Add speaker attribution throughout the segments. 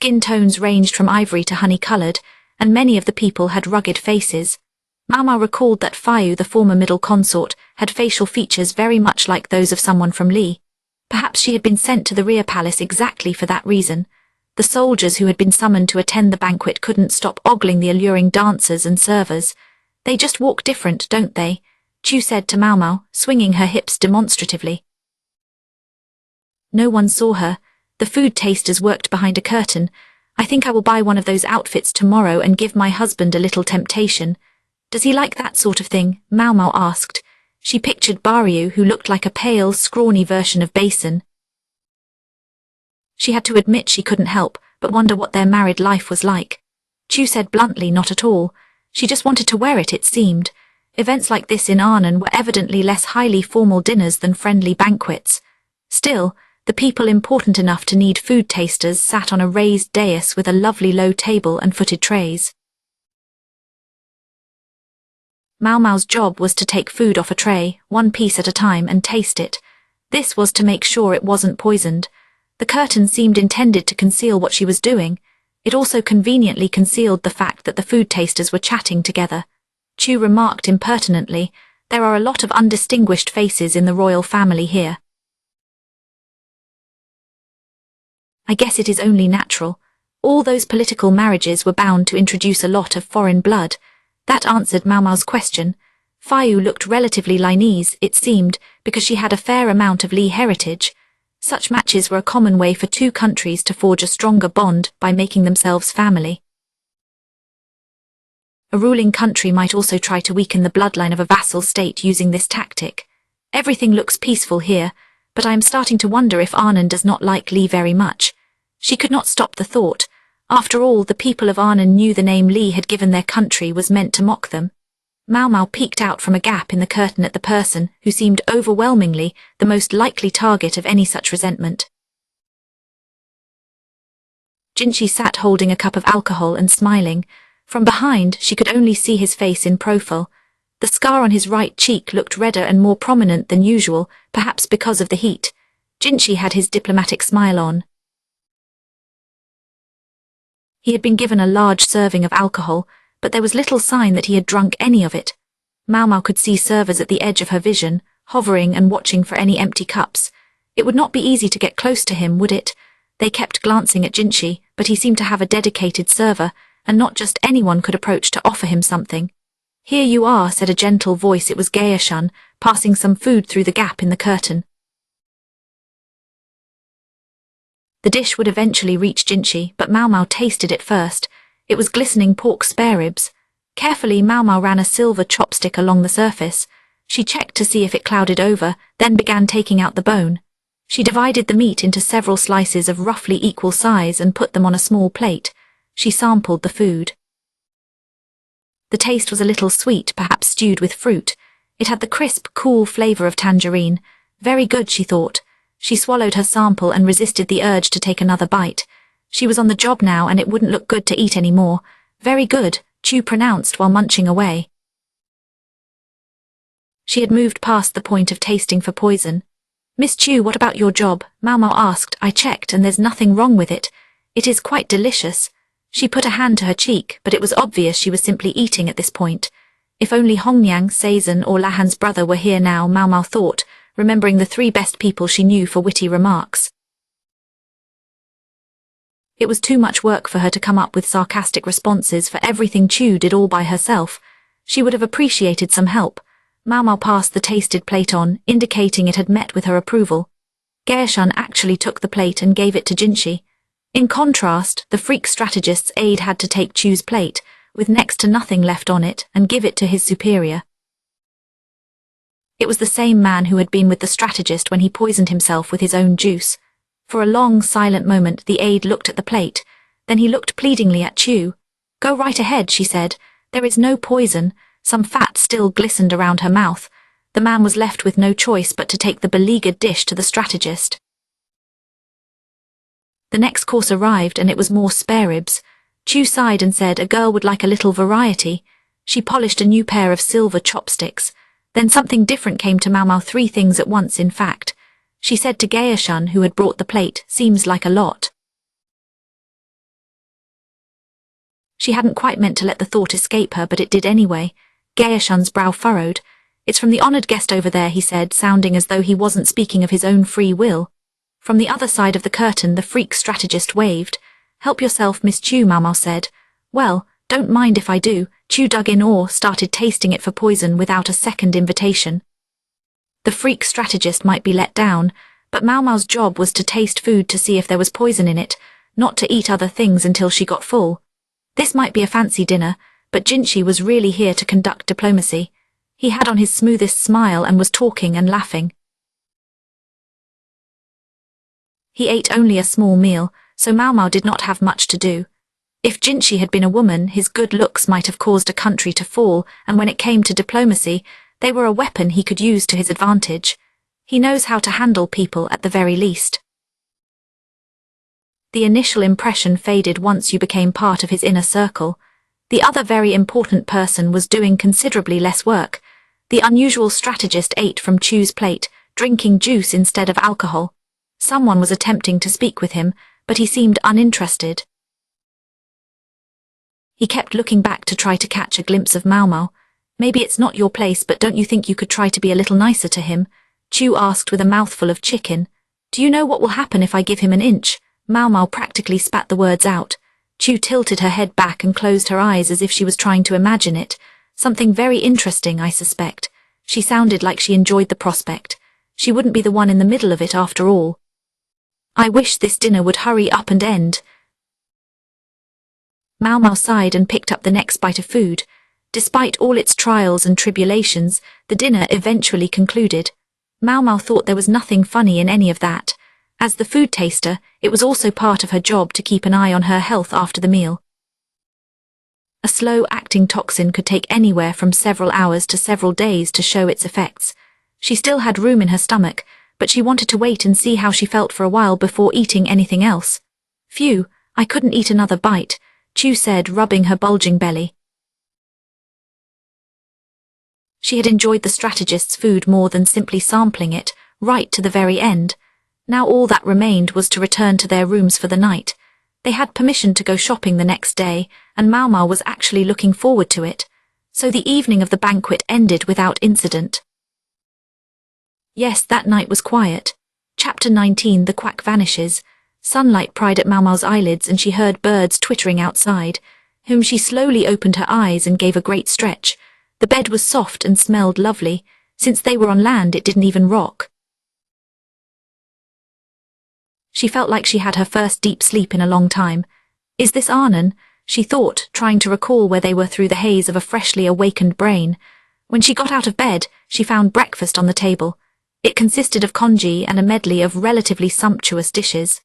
Speaker 1: Skin tones ranged from ivory to honey-colored, and many of the people had rugged faces. Maomao recalled that Fayu, the former middle consort, had facial features very much like those of someone from Li. Perhaps she had been sent to the rear palace exactly for that reason. The soldiers who had been summoned to attend the banquet couldn't stop ogling the alluring dancers and servers. They just walk different, don't they? Chu said to Maomao, swinging her hips demonstratively. No one saw her. The food tasters worked behind a curtain. I think I will buy one of those outfits tomorrow and give my husband a little temptation. Does he like that sort of thing? Maomao asked. She pictured Baryu, who looked like a pale, scrawny version of Basin. She had to admit she couldn't help but wonder what their married life was like. Chu said bluntly, not at all. She just wanted to wear it, it seemed. Events like this in Arnon were evidently less highly formal dinners than friendly banquets. Still, the people important enough to need food tasters sat on a raised dais with a lovely low table and footed trays. Maomao's job was to take food off a tray, one piece at a time, and taste it. This was to make sure it wasn't poisoned. The curtain seemed intended to conceal what she was doing. It also conveniently concealed the fact that the food tasters were chatting together. Chu remarked impertinently, "There are a lot of undistinguished faces in the royal family here." I guess it is only natural. All those political marriages were bound to introduce a lot of foreign blood. That answered Maomao's question. Fayu looked relatively Linese, it seemed, because she had a fair amount of Li heritage. Such matches were a common way for two countries to forge a stronger bond by making themselves family. A ruling country might also try to weaken the bloodline of a vassal state using this tactic. Everything looks peaceful here, but I am starting to wonder if Arnon does not like Li very much. She could not stop the thought. After all, the people of Arnon knew the name Li had given their country was meant to mock them. Maomao peeked out from a gap in the curtain at the person who seemed overwhelmingly the most likely target of any such resentment. Jinshi sat holding a cup of alcohol and smiling. From behind, she could only see his face in profile. The scar on his right cheek looked redder and more prominent than usual, perhaps because of the heat. Jinshi had his diplomatic smile on. He had been given a large serving of alcohol, but there was little sign that he had drunk any of it. Maomao could see servers at the edge of her vision, hovering and watching for any empty cups. It would not be easy to get close to him, would it? They kept glancing at Jinshi, but he seemed to have a dedicated server, and not just anyone could approach to offer him something. "Here you are," said a gentle voice. It was Gaeshun, passing some food through the gap in the curtain. The dish would eventually reach Jinshi, but Maomao tasted it first. It was glistening pork spare ribs. Carefully, Maomao ran a silver chopstick along the surface. She checked to see if it clouded over, then began taking out the bone. She divided the meat into several slices of roughly equal size and put them on a small plate. She sampled the food. The taste was a little sweet, perhaps stewed with fruit. It had the crisp, cool flavor of tangerine. Very good, she thought. She swallowed her sample and resisted the urge to take another bite. She was on the job now and it wouldn't look good to eat any more. "Very good," Chu pronounced while munching away. She had moved past the point of tasting for poison. "Miss Chu, what about your job?" Maomao asked. "I checked and there's nothing wrong with it. It is quite delicious." She put a hand to her cheek, but it was obvious she was simply eating at this point. If only Hongyang, Seizhen or Lahan's brother were here now, Maomao thought, remembering the three best people she knew for witty remarks. It was too much work for her to come up with sarcastic responses for everything Chu did all by herself. She would have appreciated some help. Maomao passed the tasted plate on, indicating it had met with her approval. Gaeshun actually took the plate and gave it to Jinshi. In contrast, the freak strategist's aide had to take Chu's plate, with next to nothing left on it, and give it to his superior. It was the same man who had been with the strategist when he poisoned himself with his own juice. For a long, silent moment, the aide looked at the plate. Then he looked pleadingly at Chu. "Go right ahead," she said. "There is no poison." Some fat still glistened around her mouth. The man was left with no choice but to take the beleaguered dish to the strategist. The next course arrived, and it was more spare ribs. Chu sighed and said a girl would like a little variety. She polished a new pair of silver chopsticks. Then something different came to Maomao, three things at once, in fact. She said to Gaeshun, who had brought the plate, "Seems like a lot." She hadn't quite meant to let the thought escape her, but it did anyway. Gaeshun's brow furrowed. "It's from the honored guest over there," he said, sounding as though he wasn't speaking of his own free will. From the other side of the curtain, the freak strategist waved. "Help yourself, Miss Chu," Maomao said. "Well, don't mind if I do." Chu dug in or started tasting it for poison without a second invitation. The freak strategist might be let down, but Maomao's job was to taste food to see if there was poison in it, not to eat other things until she got full. This might be a fancy dinner, but Jinshi was really here to conduct diplomacy. He had on his smoothest smile and was talking and laughing. He ate only a small meal, so Maomao did not have much to do. If Jinshi had been a woman, his good looks might have caused a country to fall, and when it came to diplomacy, they were a weapon he could use to his advantage. He knows how to handle people at the very least. The initial impression faded once you became part of his inner circle. The other very important person was doing considerably less work. The unusual strategist ate from Chu's plate, drinking juice instead of alcohol. Someone was attempting to speak with him, but he seemed uninterested. He kept looking back to try to catch a glimpse of Maomao. "Maybe it's not your place, but don't you think you could try to be a little nicer to him?" Chu asked with a mouthful of chicken. "Do you know what will happen if I give him an inch?" Maomao practically spat the words out. Chu tilted her head back and closed her eyes as if she was trying to imagine it. "Something very interesting, I suspect." She sounded like she enjoyed the prospect. She wouldn't be the one in the middle of it after all. "I wish this dinner would hurry up and end." Maomao sighed and picked up the next bite of food. Despite all its trials and tribulations, the dinner eventually concluded. Maomao thought there was nothing funny in any of that. As the food taster, it was also part of her job to keep an eye on her health after the meal. A slow-acting toxin could take anywhere from several hours to several days to show its effects. She still had room in her stomach, but she wanted to wait and see how she felt for a while before eating anything else. "Phew, I couldn't eat another bite," Chu said, rubbing her bulging belly. She had enjoyed the strategist's food more than simply sampling it, right to the very end. Now all that remained was to return to their rooms for the night. They had permission to go shopping the next day, and Maomao was actually looking forward to it. So the evening of the banquet ended without incident. Yes, that night was quiet. Chapter 19, The Quack Vanishes. Sunlight pried at Maomao's eyelids and she heard birds twittering outside, whom she slowly opened her eyes and gave a great stretch. The bed was soft and smelled lovely. Since they were on land, it didn't even rock. She felt like she had her first deep sleep in a long time. "Is this Arnon?" she thought, trying to recall where they were through the haze of a freshly awakened brain. When she got out of bed, she found breakfast on the table. It consisted of congee and a medley of relatively sumptuous dishes.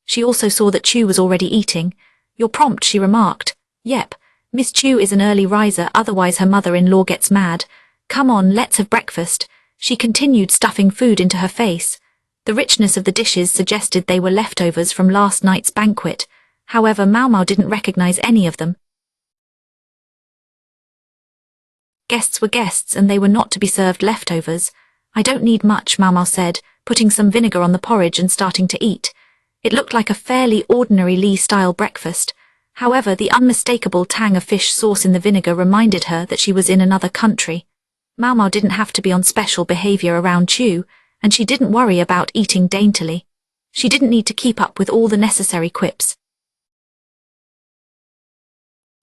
Speaker 1: She also saw that Chu was already eating. "You're prompt," she remarked. "Yep, Miss Chu is an early riser, otherwise her mother-in-law gets mad. Come on, let's have breakfast." She continued stuffing food into her face. The richness of the dishes suggested they were leftovers from last night's banquet. However, Maomao didn't recognize any of them. Guests were guests and they were not to be served leftovers. "I don't need much," Maomao said, putting some vinegar on the porridge and starting to eat. It looked like a fairly ordinary Lee-style breakfast. However, the unmistakable tang of fish sauce in the vinegar reminded her that she was in another country. Maomao didn't have to be on special behavior around Chu, and she didn't worry about eating daintily. She didn't need to keep up with all the necessary quips.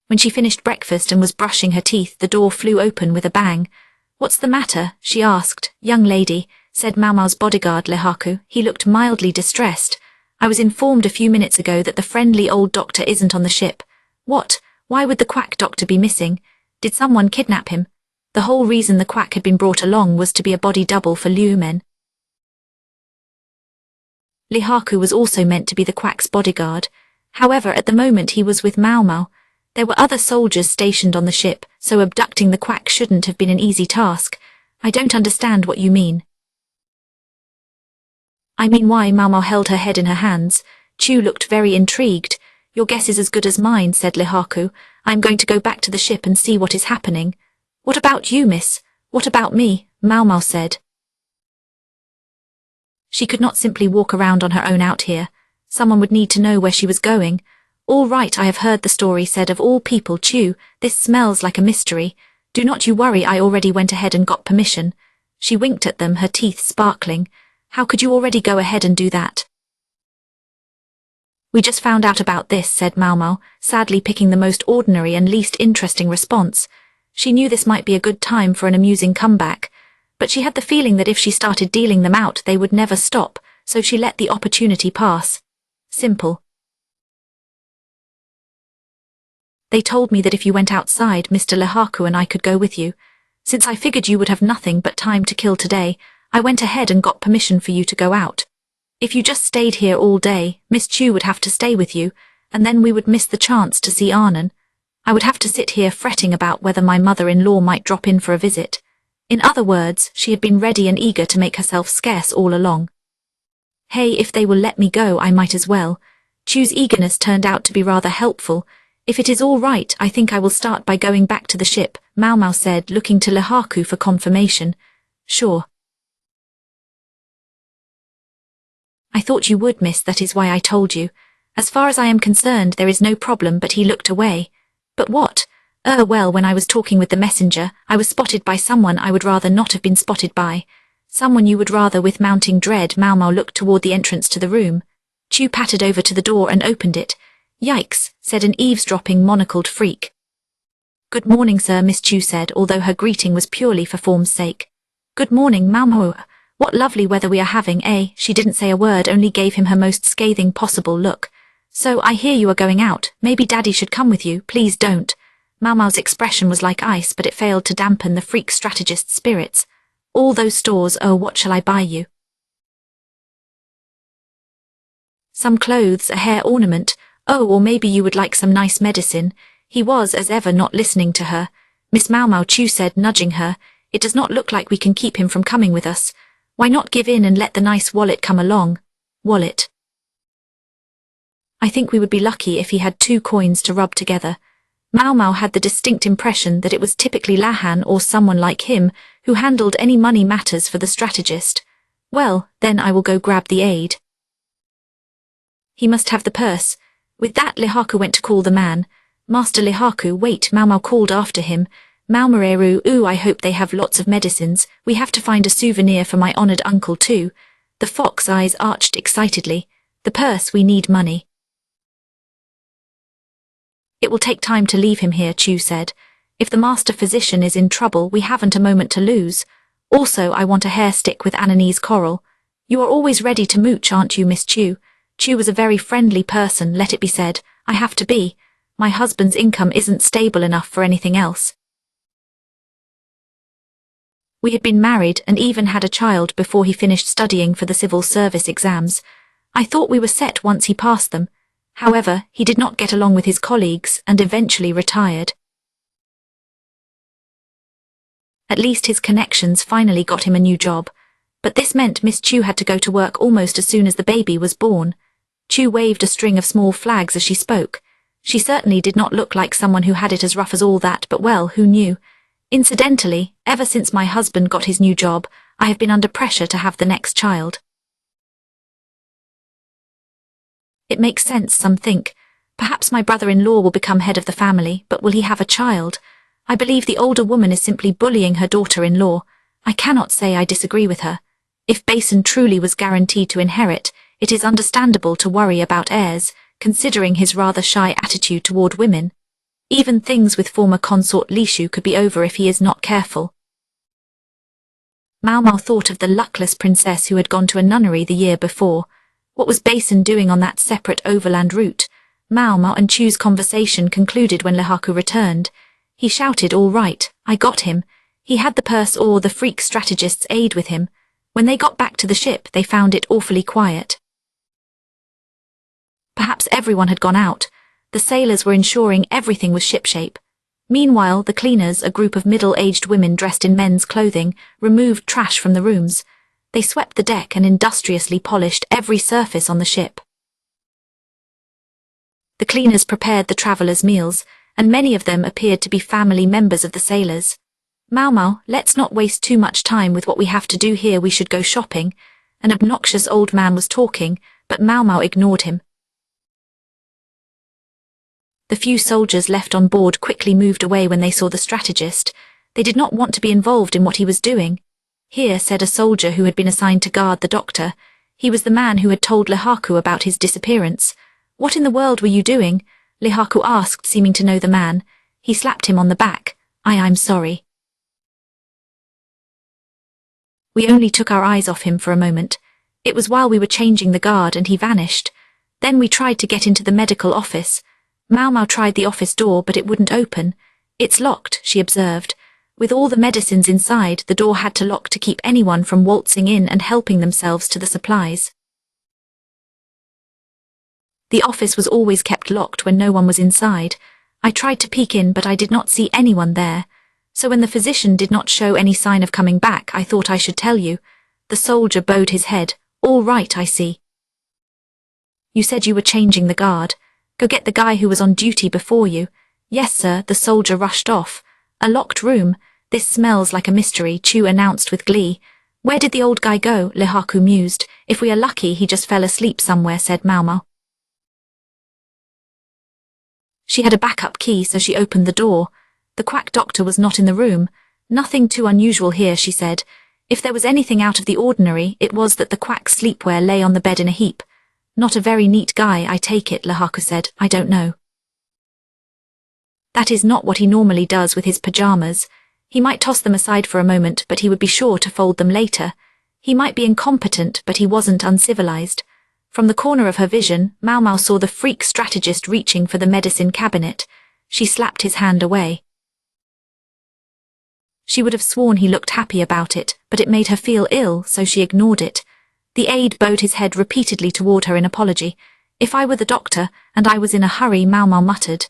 Speaker 1: When she finished breakfast and was brushing her teeth, the door flew open with a bang. "What's the matter?" she asked. "Young lady," said Maomao's bodyguard Lihaku. He looked mildly distressed. "I was informed a few minutes ago that the friendly old doctor isn't on the ship." "What? Why would the quack doctor be missing? Did someone kidnap him?" The whole reason the quack had been brought along was to be a body double for Liu Men. Lihaku was also meant to be the quack's bodyguard. However, at the moment he was with Maomao. There were other soldiers stationed on the ship, so abducting the quack shouldn't have been an easy task. "I don't understand what you mean." "I mean why?" Maomao held her head in her hands. Chu looked very intrigued. "Your guess is as good as mine," said Lihaku. "I'm going to go back to the ship and see what is happening." "What about you, miss?" "What about me?" Maomao said. She could not simply walk around on her own out here. Someone would need to know where she was going. All right, I have heard the story said of all people. Chew, this smells like a mystery. Do not you worry, I already went ahead and got permission. She winked at them, her teeth sparkling. How could you already go ahead and do that? We just found out about this, said Maomao, sadly picking the most ordinary and least interesting response. She knew this might be a good time for an amusing comeback, but she had the feeling that if she started dealing them out they would never stop, so she let the opportunity pass. Simple. They told me that if you went outside, Mr. Lehaku and I could go with you. Since I figured you would have nothing but time to kill today, I went ahead and got permission for you to go out. If you just stayed here all day, Miss Chew would have to stay with you, and then we would miss the chance to see Arnon. I would have to sit here fretting about whether my mother-in-law might drop in for a visit. In other words, she had been ready and eager to make herself scarce all along. Hey, if they will let me go, I might as well. Chew's eagerness turned out to be rather helpful. If it is all right, I think I will start by going back to the ship, Maomao said, looking to Lehaku for confirmation. Sure. I thought you would, miss, that is why I told you. As far as I am concerned, there is no problem, but he looked away. But what? Well, when I was talking with the messenger, I was spotted by someone I would rather not have been spotted by. Someone you would rather. With mounting dread, Maomao looked toward the entrance to the room. Chew pattered over to the door and opened it. Yikes, said an eavesdropping monocled freak. Good morning, sir, Miss Chew said, although her greeting was purely for form's sake. Good morning, Maomao. What lovely weather we are having, eh? She didn't say a word, only gave him her most scathing possible look. So, I hear you are going out. Maybe Daddy should come with you. Please don't. Maomao's expression was like ice, but it failed to dampen the freak strategist's spirits. All those stores, oh, what shall I buy you? Some clothes, a hair ornament. Oh, or maybe you would like some nice medicine. He was, as ever, not listening to her. Miss Maomao, Chew said, nudging her. It does not look like we can keep him from coming with us. Why not give in and let the nice wallet come along? Wallet. I think we would be lucky if he had 2 coins to rub together. Maomao had the distinct impression that it was typically Lahan or someone like him who handled any money matters for the strategist. Well, then I will go grab the aide. He must have the purse. With that, Lehaku went to call the man. Master Lehaku, wait, Maomao called after him. Maomareru, ooh, I hope they have lots of medicines. We have to find a souvenir for my honored uncle too. The fox eyes arched excitedly. The purse, we need money. It will take time to leave him here, Chew said. If the master physician is in trouble, we haven't a moment to lose. Also, I want a hair stick with Ananese coral. You are always ready to mooch, aren't you, Miss Chew? Chew was a very friendly person, let it be said. I have to be. My husband's income isn't stable enough for anything else. We had been married and even had a child before he finished studying for the civil service exams. I thought we were set once he passed them. However, he did not get along with his colleagues and eventually retired. At least his connections finally got him a new job, but this meant Miss Chew had to go to work almost as soon as the baby was born. Chew waved a string of small flags as she spoke. She certainly did not look like someone who had it as rough as all that, but well, who knew? Incidentally, ever since my husband got his new job, I have been under pressure to have the next child. It makes sense, some think. Perhaps my brother-in-law will become head of the family, but will he have a child? I believe the older woman is simply bullying her daughter-in-law. I cannot say I disagree with her. If Basin truly was guaranteed to inherit, it is understandable to worry about heirs, considering his rather shy attitude toward women. Even things with former consort Lishu could be over if he is not careful. Maomao thought of the luckless princess who had gone to a nunnery the year before. What was Basin doing on that separate overland route? Maomao and Chew's conversation concluded when Lehaku returned. He shouted, all right, I got him. He had the purse or the freak strategist's aide with him. When they got back to the ship, they found it awfully quiet. Perhaps everyone had gone out. The sailors were ensuring everything was shipshape. Meanwhile, the cleaners, a group of middle-aged women dressed in men's clothing, removed trash from the rooms. They swept the deck and industriously polished every surface on the ship. The cleaners prepared the travellers' meals, and many of them appeared to be family members of the sailors. Maomao, let's not waste too much time with what we have to do here, we should go shopping. An obnoxious old man was talking, but Maomao ignored him. The few soldiers left on board quickly moved away when they saw the strategist. They did not want to be involved in what he was doing. "Here," said a soldier who had been assigned to guard the doctor. He was the man who had told Lihaku about his disappearance. "What in the world were you doing?" Lihaku asked, seeming to know the man. He slapped him on the back. I'm sorry." We only took our eyes off him for a moment. It was while we were changing the guard and he vanished. Then we tried to get into the medical office. Maomao tried the office door, but it wouldn't open. "It's locked," she observed. With all the medicines inside, the door had to lock to keep anyone from waltzing in and helping themselves to the supplies. The office was always kept locked when no one was inside. I tried to peek in, but I did not see anyone there. So when the physician did not show any sign of coming back, I thought I should tell you. The soldier bowed his head. "All right, I see. You said you were changing the guard. Go get the guy who was on duty before you." "Yes, sir." The soldier rushed off. "A locked room. This smells like a mystery," Chu announced with glee. "Where did the old guy go?" Lihaku mused. "If we are lucky, he just fell asleep somewhere," said Maomao. She had a backup key, so she opened the door. The quack doctor was not in the room. "Nothing too unusual here," she said. If there was anything out of the ordinary, it was that the quack's sleepwear lay on the bed in a heap. "Not a very neat guy, I take it," Lihaku said. "I don't know. That is not what he normally does with his pajamas. He might toss them aside for a moment, but he would be sure to fold them later. He might be incompetent, but he wasn't uncivilized." From the corner of her vision, Maomao saw the freak strategist reaching for the medicine cabinet. She slapped his hand away. She would have sworn he looked happy about it, but it made her feel ill, so she ignored it. The aide bowed his head repeatedly toward her in apology. "If I were the doctor, and I was in a hurry," Maomao muttered.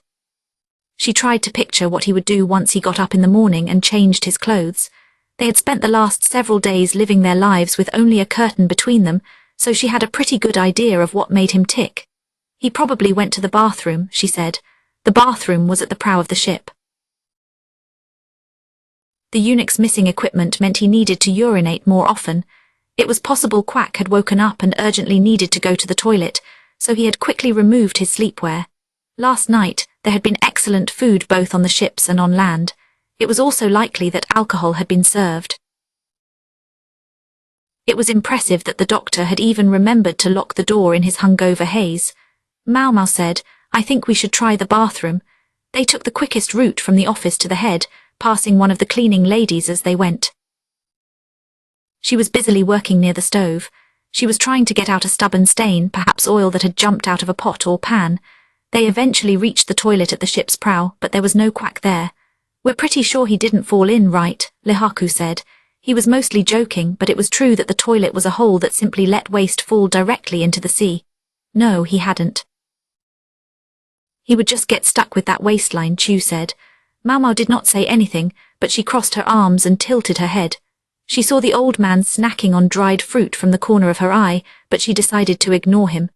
Speaker 1: She tried to picture what he would do once he got up in the morning and changed his clothes. They had spent the last several days living their lives with only a curtain between them, so she had a pretty good idea of what made him tick. "He probably went to the bathroom," she said. The bathroom was at the prow of the ship. The eunuch's missing equipment meant he needed to urinate more often. It was possible Quack had woken up and urgently needed to go to the toilet, so he had quickly removed his sleepwear. Last night, there had been excellent food both on the ships and on land. It was also likely that alcohol had been served. It was impressive that the doctor had even remembered to lock the door in his hungover haze. Maomao said, "I think we should try the bathroom." They took the quickest route from the office to the head, passing one of the cleaning ladies as they went. She was busily working near the stove. She was trying to get out a stubborn stain, perhaps oil that had jumped out of a pot or pan. They eventually reached the toilet at the ship's prow, but there was no Quack there. "We're pretty sure he didn't fall in, right?" Lihaku said. He was mostly joking, but it was true that the toilet was a hole that simply let waste fall directly into the sea. No, he hadn't. "He would just get stuck with that waistline," Chu said. Maomao did not say anything, but she crossed her arms and tilted her head. She saw the old man snacking on dried fruit from the corner of her eye, but she decided to ignore him.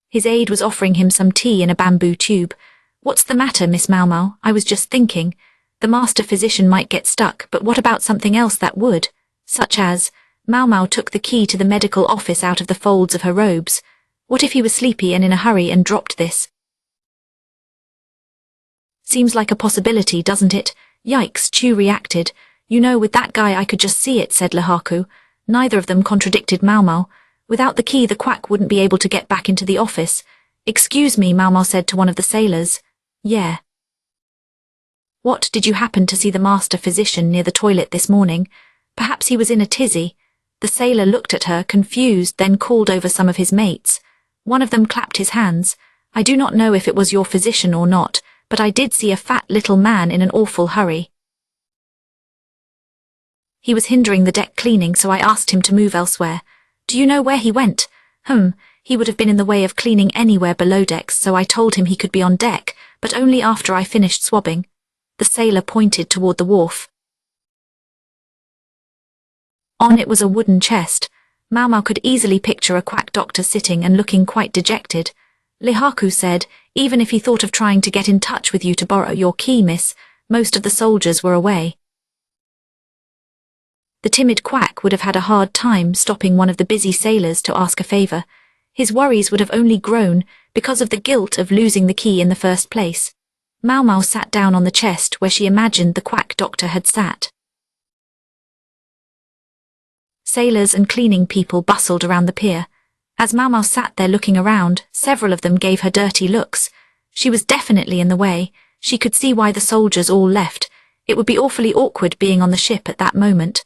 Speaker 1: His aide was offering him some tea in a bamboo tube. "What's the matter, Miss Maomao? I was just thinking. The master physician might get stuck, but what about something else that would? Such as..." Maomao took the key to the medical office out of the folds of her robes. What if he was sleepy and in a hurry and dropped this? "Seems like a possibility, doesn't it?" "Yikes," Chu reacted. "You know, with that guy I could just see it," said Lihaku. Neither of them contradicted Maomao. Without the key, the Quack wouldn't be able to get back into the office. "Excuse me," Maomao said to one of the sailors. "Yeah. What, did you happen to see the master physician near the toilet this morning? Perhaps he was in a tizzy." The sailor looked at her, confused, then called over some of his mates. One of them clapped his hands. "I do not know if it was your physician or not, but I did see a fat little man in an awful hurry. He was hindering the deck cleaning, so I asked him to move elsewhere." "Do you know where he went?" He would have been in the way of cleaning anywhere below decks, so I told him he could be on deck, but only after I finished swabbing." The sailor pointed toward the wharf. On it was a wooden chest. Maomao could easily picture a Quack doctor sitting and looking quite dejected. Lihaku said, "Even if he thought of trying to get in touch with you to borrow your key, miss, most of the soldiers were away." The timid Quack would have had a hard time stopping one of the busy sailors to ask a favor. His worries would have only grown, because of the guilt of losing the key in the first place. Maomao sat down on the chest where she imagined the quack doctor had sat. Sailors and cleaning people bustled around the pier. As Maomao sat there looking around, several of them gave her dirty looks. She was definitely in the way. She could see why the soldiers all left. It would be awfully awkward being on the ship at that moment.